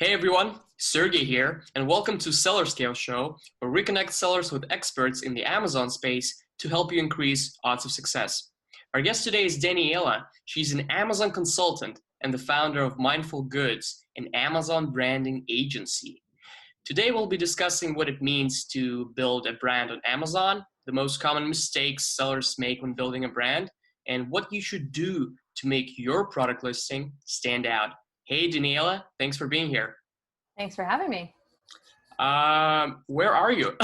Hey everyone, Sergey here, and welcome to Sellerscale show, where we connect sellers with experts in the Amazon space to help you increase odds of success. Our guest today is Daniela. She's an Amazon consultant and the founder of Mindful Goods, an Amazon branding agency. Today we'll be discussing what it means to build a brand on Amazon, the most common mistakes sellers make when building a brand, and what you should do to make your product listing stand out. Hey, Daniela, thanks for being here. Thanks for having me. Where are you?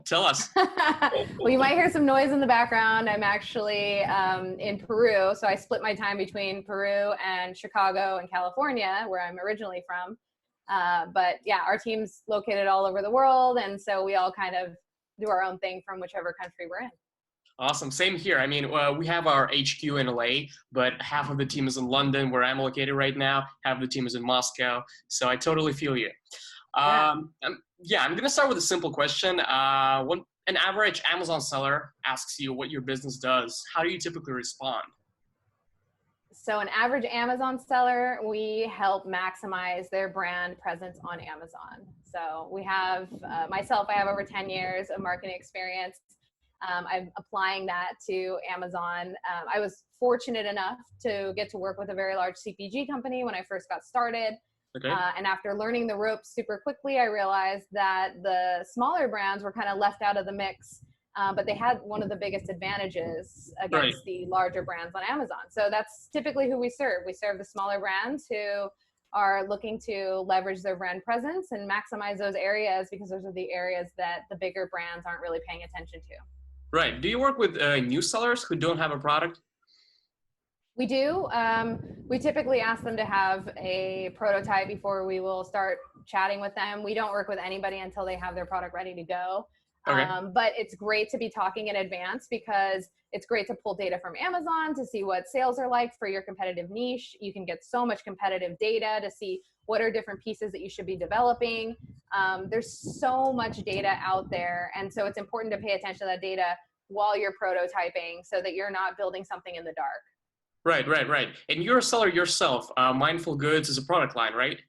Tell us. Well, you might hear some noise in the background. I'm actually in Peru, so I split my time between Peru and Chicago and California, where I'm originally from. But yeah, our team's located all over the world, and so we all kind of do our own thing from whichever country we're in. Awesome. Same here. I mean, we have our HQ in LA, but half of the team is in London, where I'm located right now. Half of the team is in Moscow. So I totally feel you. I'm going to start with a simple question. When an average Amazon seller asks you what your business does, how do you typically respond? So an average Amazon seller, we help maximize their brand presence on Amazon. So we have, myself, I have over 10 years of marketing experience. I'm applying that to Amazon. I was fortunate enough to get to work with a very large CPG company when I first got started. Okay. And after learning the ropes super quickly, I realized that the smaller brands were kind of left out of the mix, but they had one of the biggest advantages against the larger brands on Amazon. So that's typically who we serve. We serve the smaller brands who are looking to leverage their brand presence and maximize those areas, because those are the areas that the bigger brands aren't really paying attention to. Right. Do you work with new sellers who don't have a product? We do. We typically ask them to have a prototype before we will start chatting with them. We don't work with anybody until they have their product ready to go. Okay. But it's great to be talking in advance, because it's great to pull data from Amazon to see what sales are like for your competitive niche. You can get so much competitive data to see what are different pieces that you should be developing. There's so much data out there. And so it's important to pay attention to that data while you're prototyping, so that you're not building something in the dark. Right. And you're a seller yourself. Mindful Goods is a product line, right?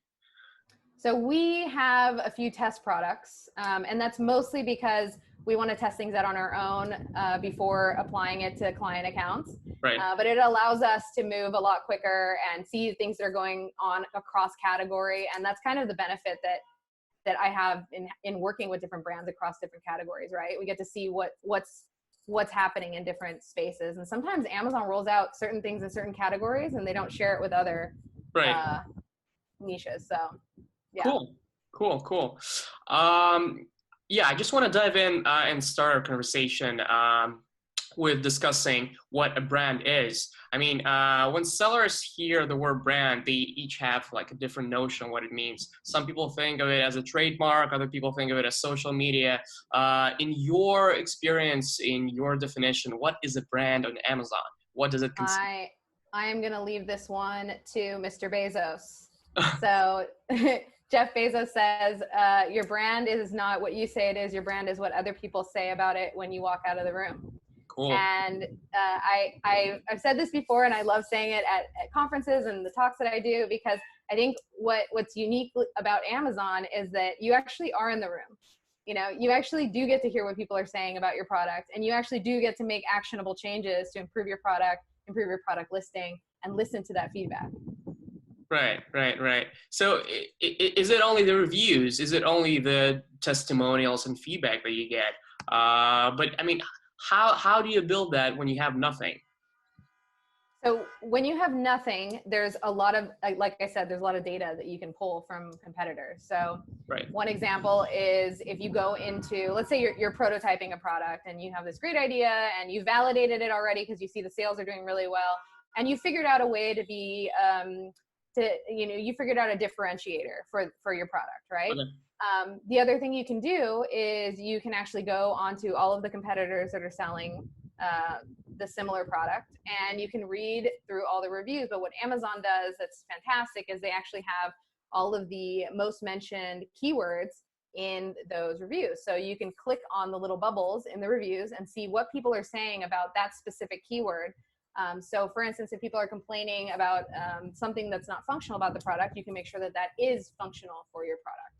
So we have a few test products, and that's mostly because we want to test things out on our own before applying it to client accounts. Right. But it allows us to move a lot quicker and see things that are going on across category. And that's kind of the benefit that I have in working with different brands across different categories, right? We get to see what's happening in different spaces. And sometimes Amazon rolls out certain things in certain categories and they don't share it with other niches. So yeah. Cool. I just want to dive in and start our conversation with discussing what a brand is. I mean, when sellers hear the word brand, they each have like a different notion of what it means. Some people think of it as a trademark, other people think of it as social media. In your experience, in your definition, what is a brand on Amazon? What does it consist? I am going to leave this one to Mr. Bezos. So Jeff Bezos says, your brand is not what you say it is. Your brand is what other people say about it when you walk out of the room. Cool. And I've said this before, and I love saying it at conferences and the talks that I do, because I think what's unique about Amazon is that you actually are in the room. You know, you actually do get to hear what people are saying about your product, and you actually do get to make actionable changes to improve your product listing, and listen to that feedback. Right. So is it only the reviews? Is it only the testimonials and feedback that you get? But I mean, how do you build that when you have nothing? So when you have nothing, there's a lot of, like I said, there's a lot of data that you can pull from competitors. So one example is if you go into, let's say you're prototyping a product and you have this great idea and you validated it already because you see the sales are doing really well, and you figured out a way to be, you figured out a differentiator for your product, right? Okay. The other thing you can do is you can actually go onto all of the competitors that are selling the similar product, and you can read through all the reviews. But what Amazon does that's fantastic is they actually have all of the most mentioned keywords in those reviews. So you can click on the little bubbles in the reviews and see what people are saying about that specific keyword. So for instance, if people are complaining about something that's not functional about the product, you can make sure that that is functional for your product.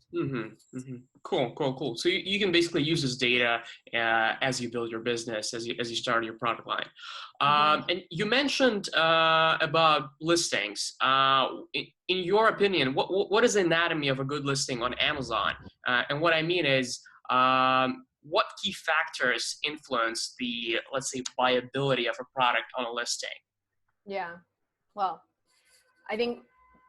Cool. So you can basically use this data as you build your business, as you start your product line. And you mentioned about listings. In your opinion, what is the anatomy of a good listing on Amazon? And what I mean is, what key factors influence the, let's say, viability of a product on a listing? Yeah, well, I think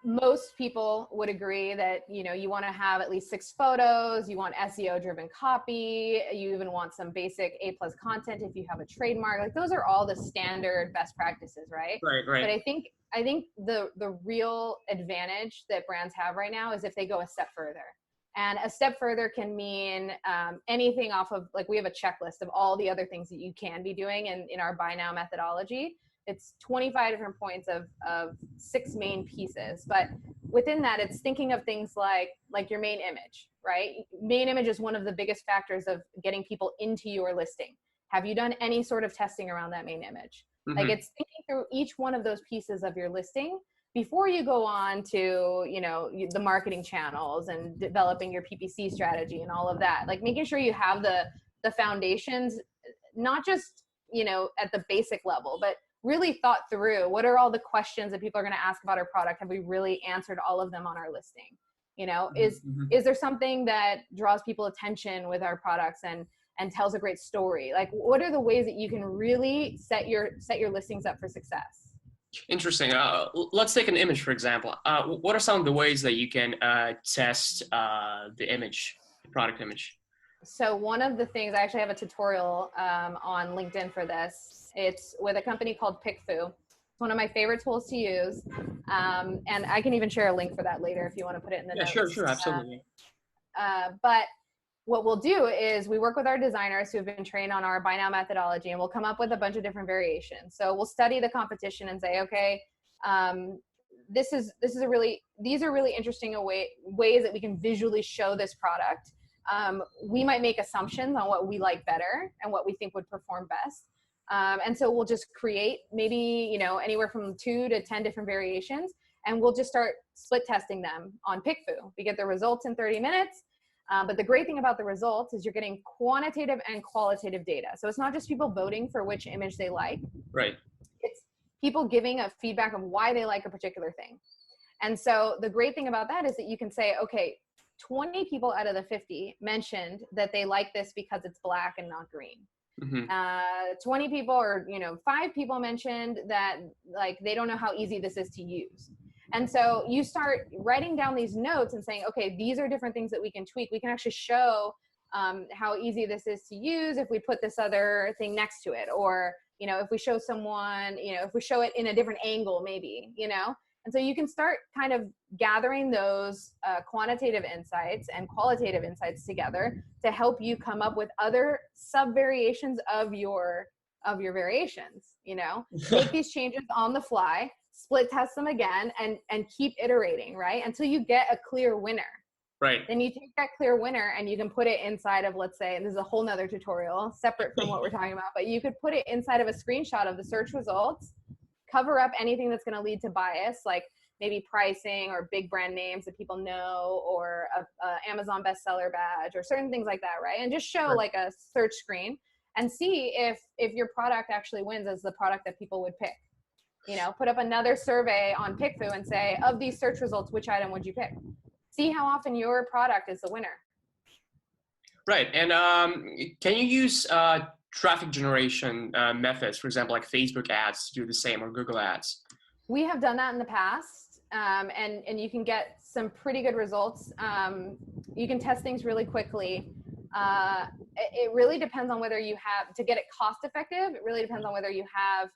most people would agree that, you want to have at least 6 photos, you want SEO driven copy, you even want some basic A+ content if you have a trademark. Like those are all the standard best practices, right? Right. But I think the real advantage that brands have right now is if they go a step further. And a step further can mean anything off of, like, we have a checklist of all the other things that you can be doing in our buy now methodology. It's 25 different points of 6 main pieces. But within that, it's thinking of things like your main image, right? Main image is one of the biggest factors of getting people into your listing. Have you done any sort of testing around that main image? Like, it's thinking through each one of those pieces of your listing before you go on to, the marketing channels and developing your PPC strategy and all of that. Like making sure you have the foundations, not just, at the basic level, but really thought through what are all the questions that people are going to ask about our product. Have we really answered all of them on our listing? Is there something that draws people attention with our products and tells a great story? Like, what are the ways that you can really set your listings up for success? Interesting. Let's take an image, for example. What are some of the ways that you can test the image, the product image? So one of the things, I actually have a tutorial on LinkedIn for this. It's with a company called PickFu. It's one of my favorite tools to use. And I can even share a link for that later if you want to put it in the notes. Sure, absolutely. But what we'll do is we work with our designers who have been trained on our buy now methodology, and we'll come up with a bunch of different variations. So we'll study the competition and say, okay, these are really interesting ways that we can visually show this product. We might make assumptions on what we like better and what we think would perform best. And so we'll just create maybe, anywhere from 2 to 10 different variations, and we'll just start split testing them on PickFu. We get the results in 30 minutes. But the great thing about the results is you're getting quantitative and qualitative data. So it's not just people voting for which image they like. Right. It's people giving a feedback of why they like a particular thing. And so the great thing about that is that you can say, okay, 20 people out of the 50 mentioned that they like this because it's black and not green. 20 people or 5 people mentioned that, like, they don't know how easy this is to use. And so you start writing down these notes and saying, okay, these are different things that we can tweak. We can actually show how easy this is to use if we put this other thing next to it, or if we show someone, if we show it in a different angle, maybe, And so you can start kind of gathering those quantitative insights and qualitative insights together to help you come up with other sub variations of your variations. Make these changes on the fly, split test them again, and keep iterating, right, until you get a clear winner. Right. Then you take that clear winner and you can put it inside of, let's say, and this is a whole nother tutorial separate from what we're talking about, but you could put it inside of a screenshot of the search results, cover up anything that's going to lead to bias, like maybe pricing or big brand names that people know, or a Amazon bestseller badge or certain things like that, right? And just show like a search screen and see if your product actually wins as the product that people would pick. Put up another survey on PickFu and say, of these search results, which item would you pick? See how often your product is the winner. Right. And can you use traffic generation methods, for example, like Facebook ads, to do the same, or Google ads? We have done that in the past, and you can get some pretty good results. You can test things really quickly. It really depends on whether you have, to get it cost effective, it really depends on whether you have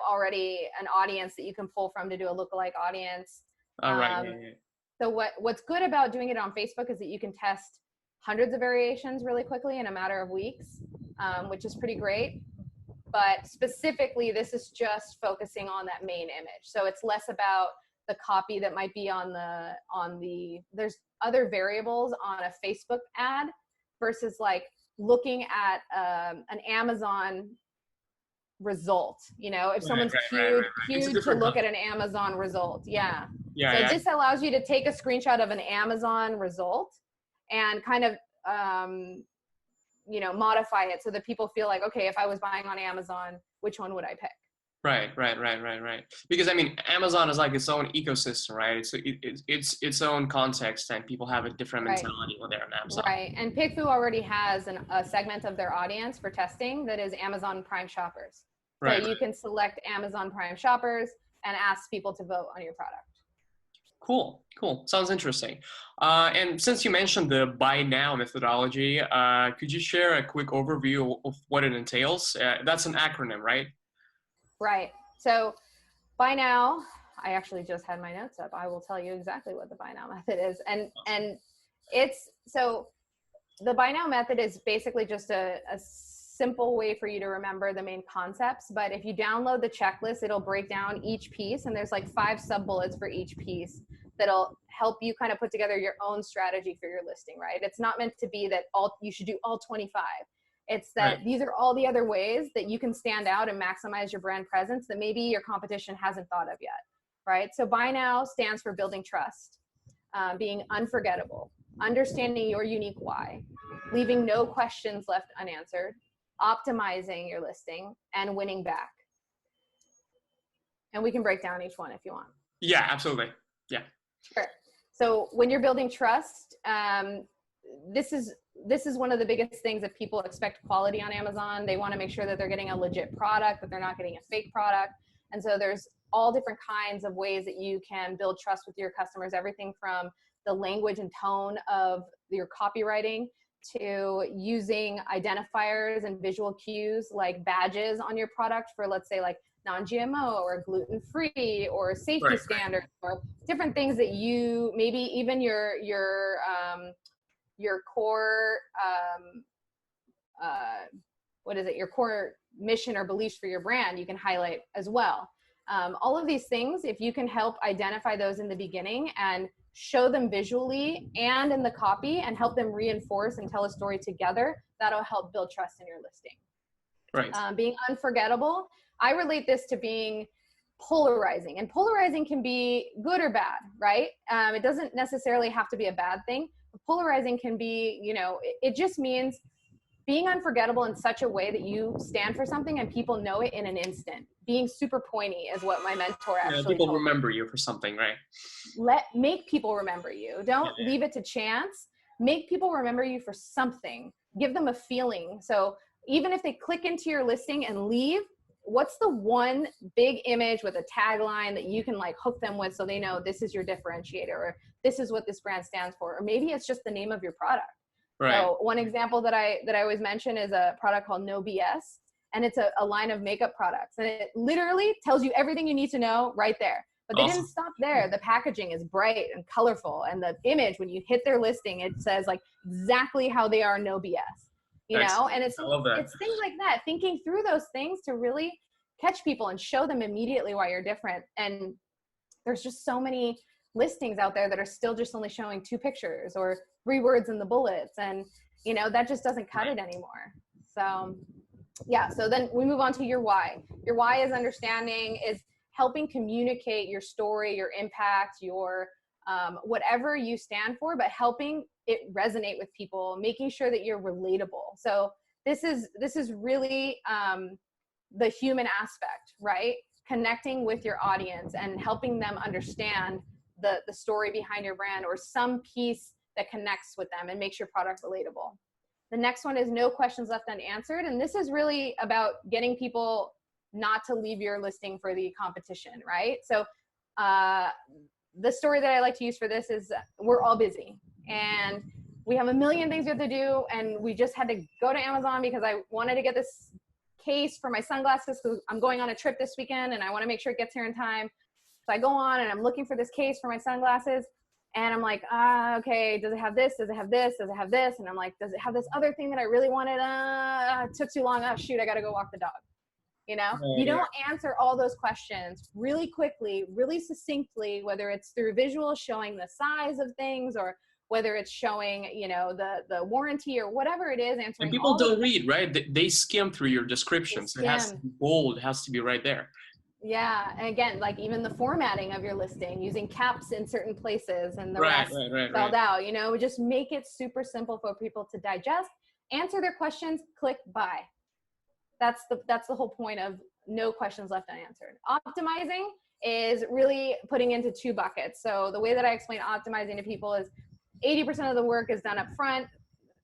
already an audience that you can pull from to do a lookalike audience. Right. So what's good about doing it on Facebook is that you can test hundreds of variations really quickly in a matter of weeks, which is pretty great. But specifically, this is just focusing on that main image. So it's less about the copy that might be on there's other variables on a Facebook ad versus like looking at an Amazon result. If someone's right. queued to look at an Amazon result. Yeah. Yeah. This allows you to take a screenshot of an Amazon result and kind of, modify it so that people feel like, okay, if I was buying on Amazon, which one would I pick? Right. Because I mean, Amazon is like its own ecosystem, right? It's its own context, and people have a different mentality when they're on Amazon. Right. And PickFu already has a segment of their audience for testing that is Amazon Prime shoppers. So you can select Amazon Prime shoppers and ask people to vote on your product. Cool. Sounds interesting. And since you mentioned the buy now methodology, could you share a quick overview of what it entails? That's an acronym, right? Right. So buy now, I actually just had my notes up. I will tell you exactly what the buy now method is. And it's, so the buy now method is basically just a simple way for you to remember the main concepts. But if you download the checklist, it'll break down each piece, and there's like 5 sub bullets for each piece that'll help you kind of put together your own strategy for your listing, right? It's not meant to be that you should do all 25. It's that these are all the other ways that you can stand out and maximize your brand presence that maybe your competition hasn't thought of yet, right? So buy now stands for building trust, being unforgettable, understanding your unique why, leaving no questions left unanswered, optimizing your listing, and winning back. And we can break down each one if you want. Yeah, absolutely. Yeah. Sure. So when you're building trust, this is one of the biggest things that people expect quality on Amazon. They want to make sure that they're getting a legit product, that they're not getting a fake product. And so there's all different kinds of ways that you can build trust with your customers, everything from the language and tone of your copywriting to using identifiers and visual cues like badges on your product for, let's say, like non-GMO or gluten-free or safety standards or different things that you, maybe even your core, your core mission or beliefs for your brand, you can highlight as well. All of these things, if you can help identify those in the beginning and show them visually and in the copy and help them reinforce and tell a story together, that'll help build trust in your listing. Right. Being unforgettable, I relate this to being polarizing, and polarizing can be good or bad, right? It doesn't necessarily have to be a bad thing. Polarizing can be, it just means being unforgettable in such a way that you stand for something and people know it in an instant. Being super pointy is what my mentor actually people told remember me. you for something, right? Make people remember you. Don't leave it to chance. Make people remember you for something. Give them a feeling. So even if they click into your listing and leave, what's the one big image with a tagline that you can like hook them with so they know this is your differentiator, or this is what this brand stands for, or maybe it's just the name of your product. Right. So one example that I always mention is a product called No BS, and it's a line of makeup products, and it literally tells you everything you need to know right there. But they didn't stop there. The packaging is bright and colorful, and the image, when you hit their listing, it says like exactly how they are no BS. And it's things like that, thinking through those things to really catch people and show them immediately why you're different. And there's just so many listings out there that are still just only showing 2 pictures or 3 words in the bullets, and that just doesn't cut it anymore. So so then we move on to your why. Your why is helping communicate your story, your impact, your whatever you stand for, but helping it resonate with people, making sure that you're relatable. So this is really the human aspect, right? Connecting with your audience and helping them understand the story behind your brand, or some piece that connects with them and makes your product relatable. The next one is no questions left unanswered. And this is really about getting people not to leave your listing for the competition, right? So the story that I like to use for this is we're all busy and we have a million things we have to do. And we just had to go to Amazon because I wanted to get this case for my sunglasses because I'm going on a trip this weekend and I want to make sure it gets here in time. So I go on and I'm looking for this case for my sunglasses. And I'm like, okay, does it have this? Does it have this? Does it have this? And I'm like, does it have this other thing that I really wanted? It took too long. Oh, shoot, I got to go walk the dog. You don't answer all those questions really quickly, really succinctly, whether it's through visuals showing the size of things or whether it's showing, you know, the warranty or whatever it is, answering. And people don't read, right? They skim through your descriptions. It has to be bold. It has to be right there. Yeah, and again, like even the formatting of your listing, using caps in certain places and the rest spelled out, you know, just make it super simple for people to digest, answer their questions, click buy. That's the whole point of no questions left unanswered. Optimizing is really putting into two buckets. So the way that I explain optimizing to people is 80% of the work is done up front.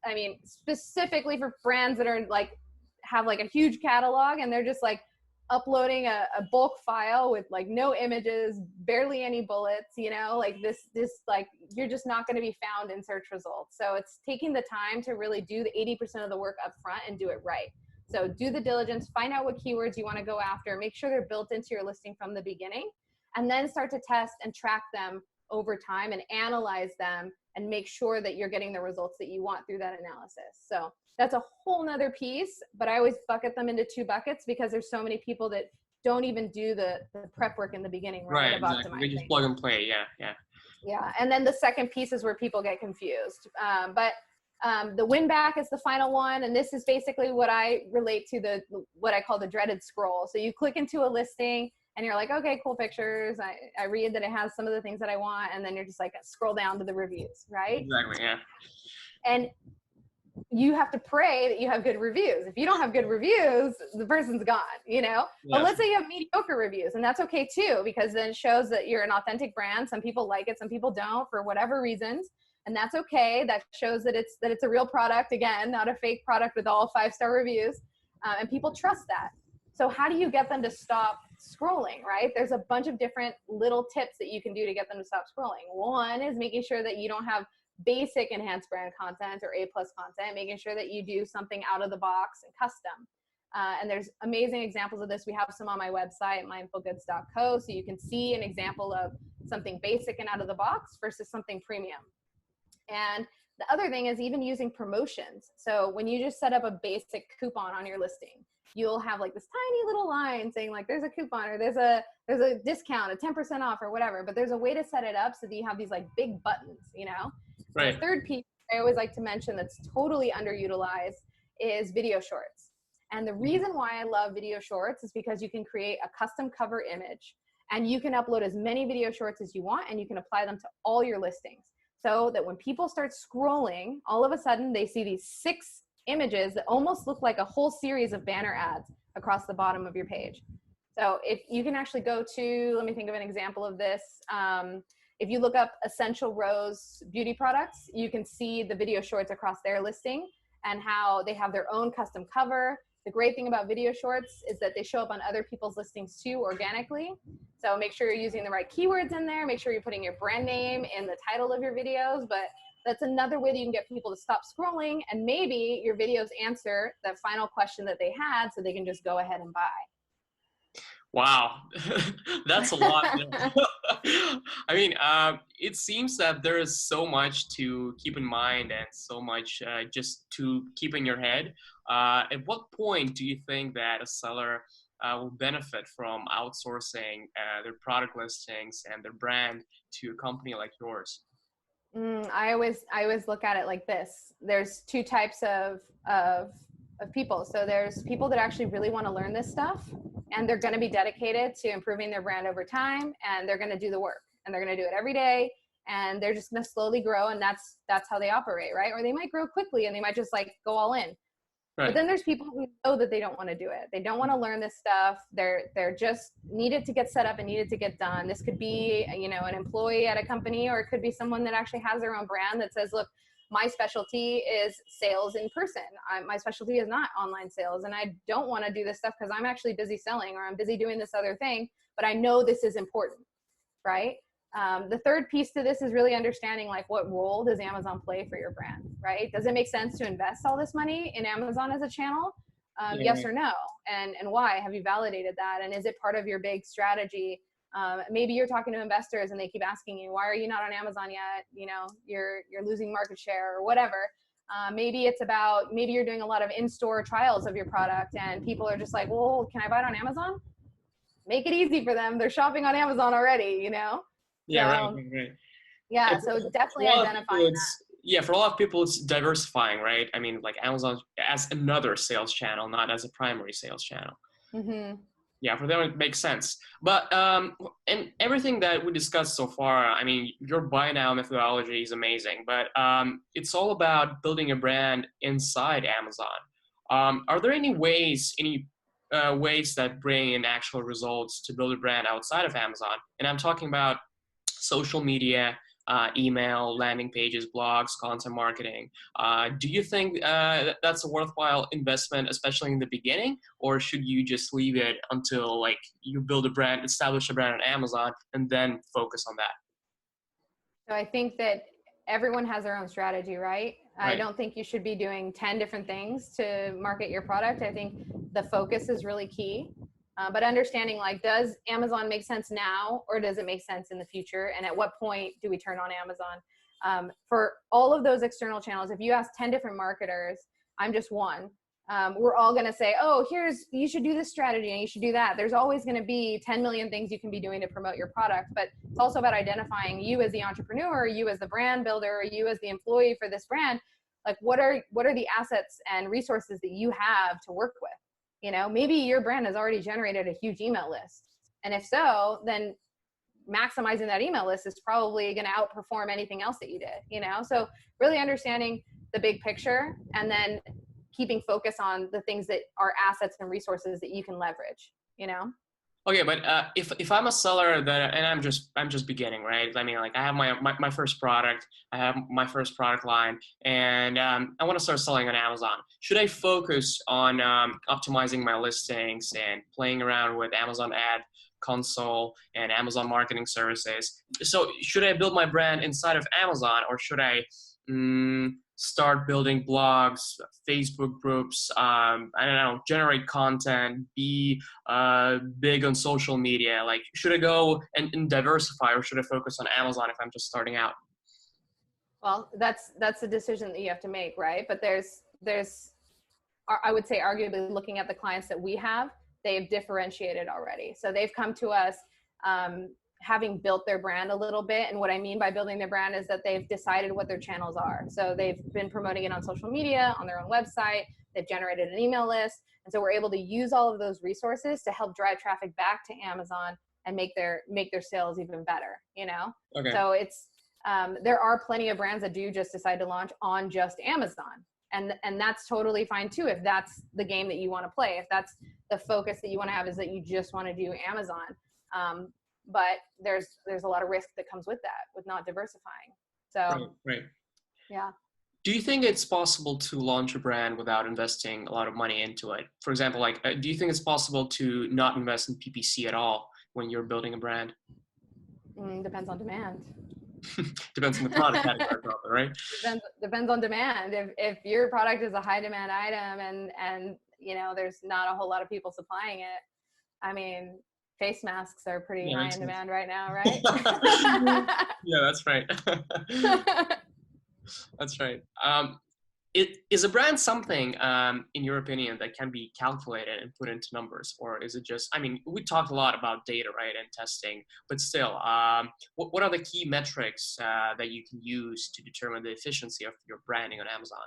I mean, specifically for brands that are like, have like a huge catalog and they're just like uploading a bulk file with like no images, barely any bullets, you know, like this like you're just not going to be found in search results. So it's taking the time to really do the 80% of the work up front and do it right. So do the diligence, find out what keywords you want to go after, make sure they're built into your listing from the beginning, and then start to test and track them over time and analyze them and make sure that you're getting the results that you want through that analysis. So that's a whole nother piece, but I always bucket them into two buckets because there's so many people that don't even do the prep work in the beginning, right? Right, exactly. They just plug and play, Yeah, and then the second piece is where people get confused. The win back is the final one, and this is basically what I relate to what I call the dreaded scroll. So you click into a listing, and you're like, okay, cool pictures. I read that it has some of the things that I want, and then you're just like, scroll down to the reviews, right? Exactly, yeah. And you have to pray that you have good reviews. If you don't have good reviews, the person's gone, you know? Yes. But let's say you have mediocre reviews, and that's okay too, because then it shows that you're an authentic brand. Some people like it, some people don't, for whatever reasons. And that's okay. That shows that it's a real product, again, not a fake product with all 5-star reviews. And people trust that. So how do you get them to stop scrolling, right? There's a bunch of different little tips that you can do to get them to stop scrolling. One is making sure that you don't have basic enhanced brand content or A+ content, making sure that you do something out of the box and custom. And there's amazing examples of this. We have some on my website, mindfulgoods.co, so you can see an example of something basic and out of the box versus something premium. And the other thing is even using promotions. So when you just set up a basic coupon on your listing, you'll have like this tiny little line saying like, there's a coupon or there's a discount, a 10% off or whatever, but there's a way to set it up so that you have these like big buttons, you know? Right. The third piece I always like to mention that's totally underutilized is video shorts. And the reason why I love video shorts is because you can create a custom cover image and you can upload as many video shorts as you want and you can apply them to all your listings. So that when people start scrolling, all of a sudden they see these 6 images that almost look like a whole series of banner ads across the bottom of your page. So if you can actually go to, let me think of an example of this. If you look up Essential Rose beauty products, you can see the video shorts across their listing and how they have their own custom cover. The great thing about video shorts is that they show up on other people's listings too organically. So make sure you're using the right keywords in there. Make sure you're putting your brand name in the title of your videos. But that's another way that you can get people to stop scrolling. And maybe your videos answer the final question that they had so they can just go ahead and buy. Wow, that's a lot. I mean, it seems that there is so much to keep in mind and so much just to keep in your head. At what point do you think that a seller will benefit from outsourcing their product listings and their brand to a company like yours? I always look at it like this. There's 2 types of people. So there's people that actually really want to learn this stuff and they're going to be dedicated to improving their brand over time and they're going to do the work and they're going to do it every day and they're just going to slowly grow and that's how they operate, right? Or they might grow quickly and they might just like go all in. Right. But then there's people who know that they don't want to do it. They don't want to learn this stuff. They're just needed to get set up and needed to get done. This could be, you know, an employee at a company, or it could be someone that actually has their own brand that says, look, my specialty is sales in person. My specialty is not online sales. And I don't want to do this stuff because I'm actually busy selling or I'm busy doing this other thing, but I know this is important, right? The third piece to this is really understanding like what role does Amazon play for your brand, right? Does it make sense to invest all this money in Amazon as a channel? Yes or no? And why? Have you validated that? And is it part of your big strategy? Maybe you're talking to investors and they keep asking you, why are you not on Amazon yet? You know, you're losing market share or whatever. Maybe it's about, maybe you're doing a lot of in-store trials of your product and people are just like, well, can I buy it on Amazon? Make it easy for them. They're shopping on Amazon already, you know? Yeah, right. Yeah, so definitely identifying that. Yeah, for a lot of people, it's diversifying, right? I mean, like Amazon as another sales channel, not as a primary sales channel. Mm-hmm. Yeah, for them it makes sense. But and everything that we discussed so far, I mean, your buy now methodology is amazing. But it's all about building a brand inside Amazon. Are there any ways that bring in actual results to build a brand outside of Amazon? And I'm talking about social media, email, landing pages, blogs, content marketing. Do you think that's a worthwhile investment, especially in the beginning, or should you just leave it until like you build a brand, establish a brand on Amazon, and then focus on that? So I think that everyone has their own strategy, right? I Right. don't think you should be doing 10 different things to market your product. I think the focus is really key. But understanding, like, does Amazon make sense now, or does it make sense in the future? And at what point do we turn on Amazon? For all of those external channels, if you ask 10 different marketers, I'm just one, we're all going to say, oh, you should do this strategy and you should do that. There's always going to be 10 million things you can be doing to promote your product, but it's also about identifying you as the entrepreneur, you as the brand builder, you as the employee for this brand. Like, what are the assets and resources that you have to work with? You know, maybe your brand has already generated a huge email list. And if so, then maximizing that email list is probably going to outperform anything else that you did, you know? So really understanding the big picture and then keeping focus on the things that are assets and resources that you can leverage, you know? Okay, but if I'm a seller that and I'm just beginning, right? I mean, like I have my first product, I have my first product line, and I want to start selling on Amazon. Should I focus on optimizing my listings and playing around with Amazon Ad Console and Amazon Marketing Services? So should I build my brand inside of Amazon, or should I start building blogs, Facebook groups? I don't know, generate content, be big on social media. Like, should I go and diversify, or should I focus on Amazon if I'm just starting out? Well, that's a decision that you have to make, right? But there's I would say, arguably, looking at the clients that we have, they've differentiated already. So they've come to us having built their brand a little bit. And what I mean by building their brand is that they've decided what their channels are. So they've been promoting it on social media, on their own website, they've generated an email list. And so we're able to use all of those resources to help drive traffic back to Amazon and make their sales even better, you know? Okay. So it's, there are plenty of brands that do just decide to launch on just Amazon. And that's totally fine too, if that's the game that you want to play, if that's the focus that you want to have, is that you just want to do Amazon. But there's a lot of risk that comes with that, with not diversifying. So right. Yeah. Do you think it's possible to launch a brand without investing a lot of money into it? For example, like, do you think it's possible to not invest in PPC at all when you're building a brand? Depends on demand. Depends on the product category, probably, right? Depends on demand. If your product is a high demand item and you know there's not a whole lot of people supplying it, I mean, face masks are pretty high in demand right now, right? Yeah, that's right. That's right. Is a brand something, in your opinion, that can be calculated and put into numbers, or is it just? I mean, we talked a lot about data, right, and testing, but still, what are the key metrics that you can use to determine the efficiency of your branding on Amazon?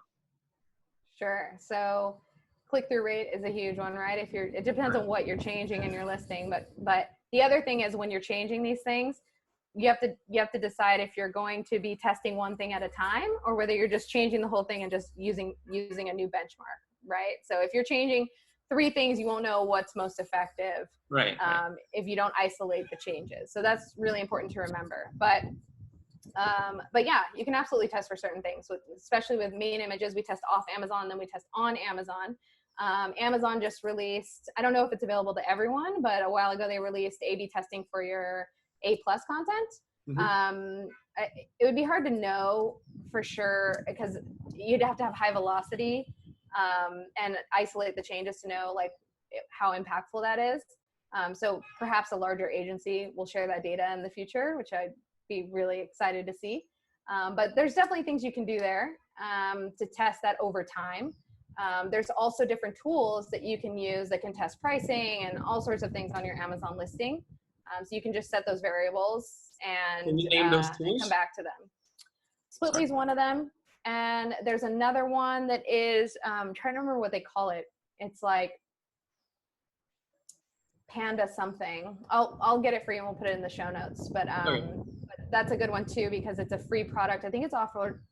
Sure. So click-through rate is a huge one, right? It depends on what you're changing in your listing, but the other thing is when you're changing these things, you have to decide if you're going to be testing one thing at a time or whether you're just changing the whole thing and just using a new benchmark, right? So if you're changing 3 things, you won't know what's most effective, right. If you don't isolate the changes. So that's really important to remember. But yeah, you can absolutely test for certain things, especially with main images. We test off Amazon, then we test on Amazon. Amazon just released, I don't know if it's available to everyone, but a while ago they released A/B testing for your A+ content. Mm-hmm. It would be hard to know for sure because you'd have to have high velocity and isolate the changes to know like how impactful that is. So perhaps a larger agency will share that data in the future, which I'd be really excited to see. But there's definitely things you can do there to test that over time. There's also different tools that you can use that can test pricing and all sorts of things on your Amazon listing. So you can just set those variables and, can you name those and tools? come back to them. Splitly is one of them. And there's another one that is, I'm trying to remember what they call it. It's like Panda something. I'll get it for you and we'll put it in the show notes. But that's a good one too, because it's a free product. I think it's offered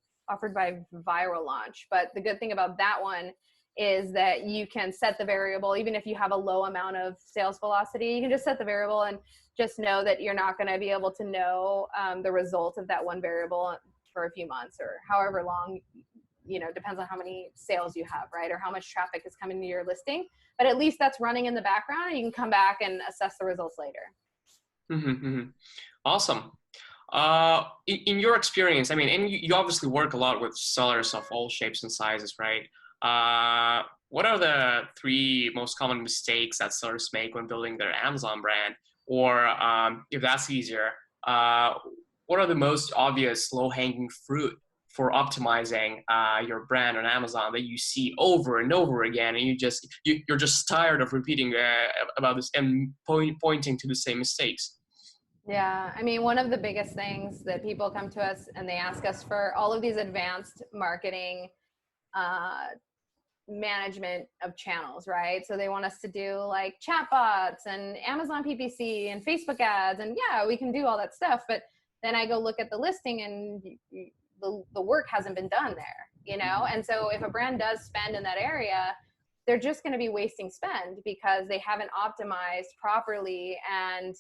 by Viral Launch. But the good thing about that one is that you can set the variable, even if you have a low amount of sales velocity, you can just set the variable and just know that you're not going to be able to know the result of that one variable for a few months or however long, depends on how many sales you have, right? Or how much traffic is coming to your listing. But at least that's running in the background and you can come back and assess the results later. Awesome. In your experience, I mean, and you obviously work a lot with sellers of all shapes and sizes, right? What are the 3 most common mistakes that sellers make when building their Amazon brand? Or if that's easier, what are the most obvious low-hanging fruit for optimizing your brand on Amazon that you see over and over again, and you're just tired of repeating about this and pointing to the same mistakes? Yeah, I mean, one of the biggest things that people come to us and they ask us for all of these advanced marketing management of channels, right? So they want us to do like chatbots and Amazon PPC and Facebook ads, and yeah, we can do all that stuff. But then I go look at the listing and the work hasn't been done there, And so if a brand does spend in that area, they're just going to be wasting spend because they haven't optimized properly and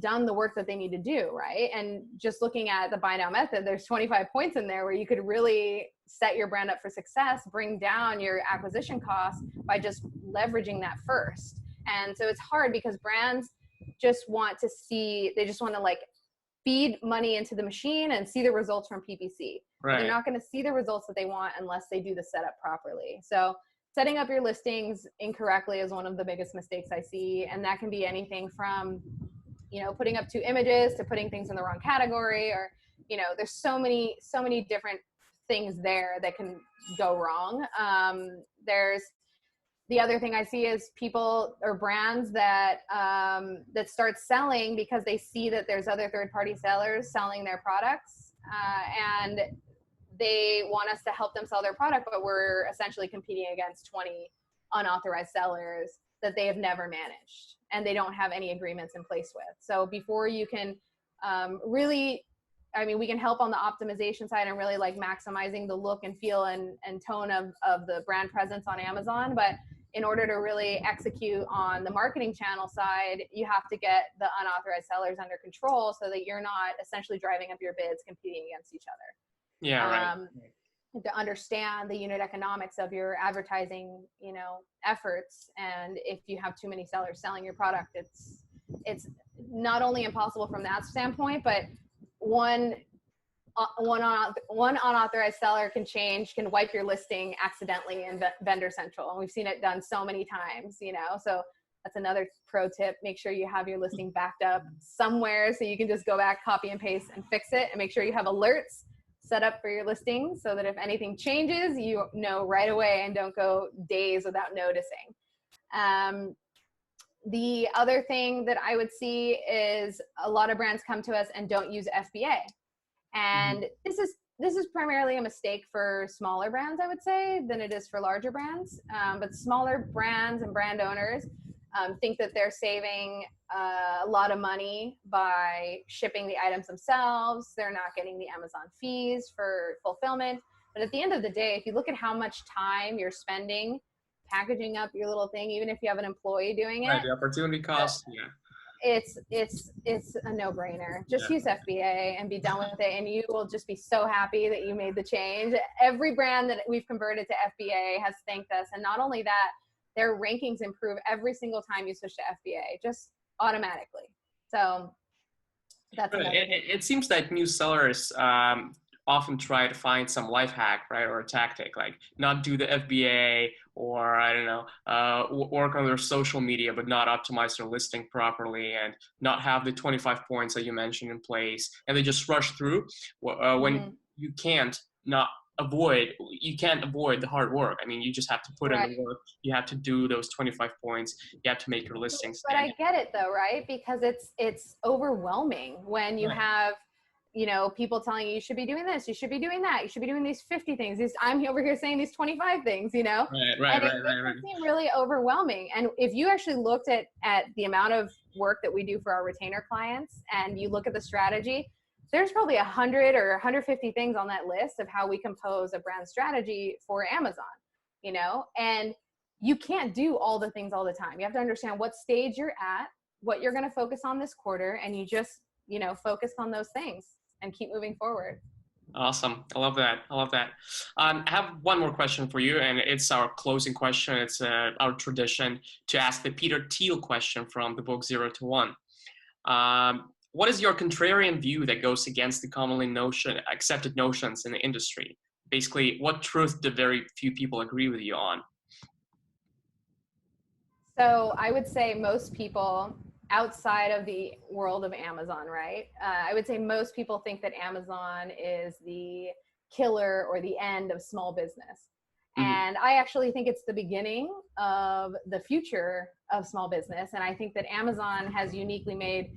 done the work that they need to do, right? And just looking at the buy now method, there's 25 points in there where you could really set your brand up for success, bring down your acquisition costs by just leveraging that first. And so it's hard because brands just want to like feed money into the machine and see the results from PPC. Right. They're not going to see the results that they want unless they do the setup properly. So setting up your listings incorrectly is one of the biggest mistakes I see. And that can be anything from, putting up 2 images to putting things in the wrong category, or, there's so many different things there that can go wrong. There's the other thing I see is people or brands that start selling because they see that there's other third-party sellers selling their products, and they want us to help them sell their product, but we're essentially competing against 20 unauthorized sellers that they have never managed and they don't have any agreements in place with. So before you can we can help on the optimization side and really like maximizing the look and feel and tone of the brand presence on Amazon. But in order to really execute on the marketing channel side, you have to get the unauthorized sellers under control so that you're not essentially driving up your bids competing against each other. Yeah, right. To understand the unit economics of your advertising, efforts. And if you have too many sellers selling your product, it's not only impossible from that standpoint, but one unauthorized seller can wipe your listing accidentally in Vendor Central. And we've seen it done so many times, so that's another pro tip. Make sure you have your listing backed up somewhere so you can just go back, copy and paste and fix it, and make sure you have alerts set up for your listing so that if anything changes, you know right away and don't go days without noticing. The other thing that I would see is a lot of brands come to us and don't use FBA. And this is primarily a mistake for smaller brands, I would say, than it is for larger brands. But smaller brands and brand owners think that they're saving a lot of money by shipping the items themselves. They're not getting the Amazon fees for fulfillment. But at the end of the day, if you look at how much time you're spending packaging up your little thing, even if you have an employee doing it, right, the opportunity cost, it's a no-brainer. Just use FBA and be done with it, and you will just be so happy that you made the change. Every brand that we've converted to FBA has thanked us, and not only that, their rankings improve every single time you switch to FBA, just automatically. So that's another thing. It seems that new sellers often try to find some life hack, right, or a tactic, like not do the FBA, or I don't know, work on their social media but not optimize their listing properly, and not have the 25 points that you mentioned in place, and they just rush through when you can't not you can't avoid the hard work. I mean, you just have to put in Right. the work. You have to do those 25 points. You have to make your listings But stand I get it though, right? Because it's overwhelming when you out. have, people telling you should be doing this, you should be doing that, you should be doing these 50 things. I'm over here saying these 25 things, Right, right, and right, it right, right. can seem really overwhelming. And if you actually looked at the amount of work that we do for our retainer clients, and you look at the strategy, there's probably 100 or 150 things on that list of how we compose a brand strategy for Amazon, and you can't do all the things all the time. You have to understand what stage you're at, what you're going to focus on this quarter, and you just, focus on those things and keep moving forward. Awesome. I love that. I love that. I have one more question for you, and it's our closing question. It's our tradition to ask the Peter Thiel question from the book 0 to 1. What is your contrarian view that goes against the commonly accepted notions in the industry? Basically, what truth do very few people agree with you on? So I would say most people outside of the world of Amazon, right? I would say most people think that Amazon is the killer or the end of small business. Mm-hmm. And I actually think it's the beginning of the future of small business. And I think that Amazon has uniquely made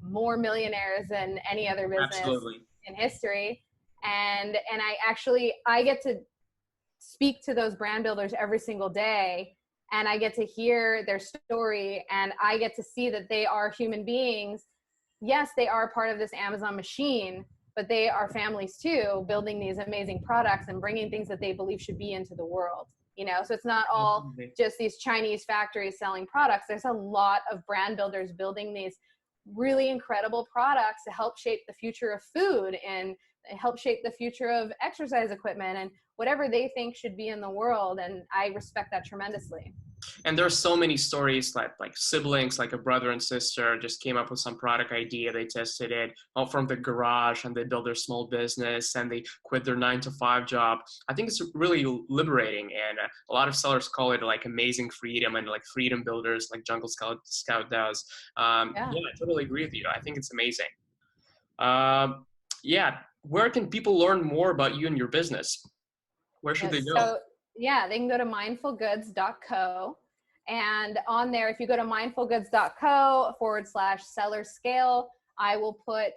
more millionaires than any other business Absolutely. in history. And I get to speak to those brand builders every single day, and I get to hear their story, and I get to see that they are human beings. Yes, they are part of this Amazon machine, but they are families too, building these amazing products and bringing things that they believe should be into the world. So it's not all just these Chinese factories selling products. There's a lot of brand builders building these really incredible products to help shape the future of food and help shape the future of exercise equipment and whatever they think should be in the world. And I respect that tremendously. And there's so many stories like siblings, like a brother and sister just came up with some product idea. They tested it out from the garage and they built their small business and they quit their 9-to-5 job. I think it's really liberating. And a lot of sellers call it like amazing freedom and like freedom builders like Jungle Scout does. Yeah, I totally agree with you. I think it's amazing. Yeah. Where can people learn more about you and your business? Where should they go? So, they can go to mindfulgoods.co. And on there, if you go to mindfulgoods.co/Sellerscale, I will put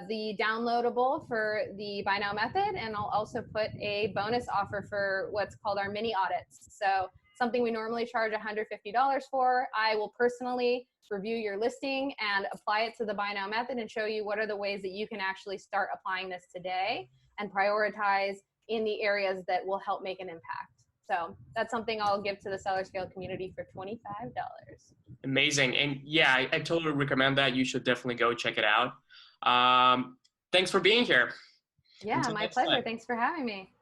the downloadable for the buy now method. And I'll also put a bonus offer for what's called our mini audits. So something we normally charge $150 for, I will personally review your listing and apply it to the buy now method and show you what are the ways that you can actually start applying this today and prioritize in the areas that will help make an impact. So that's something I'll give to the Sellerscale community for $25. Amazing. And yeah, I totally recommend that. You should definitely go check it out. Thanks for being here. Yeah, my pleasure. Thanks for having me.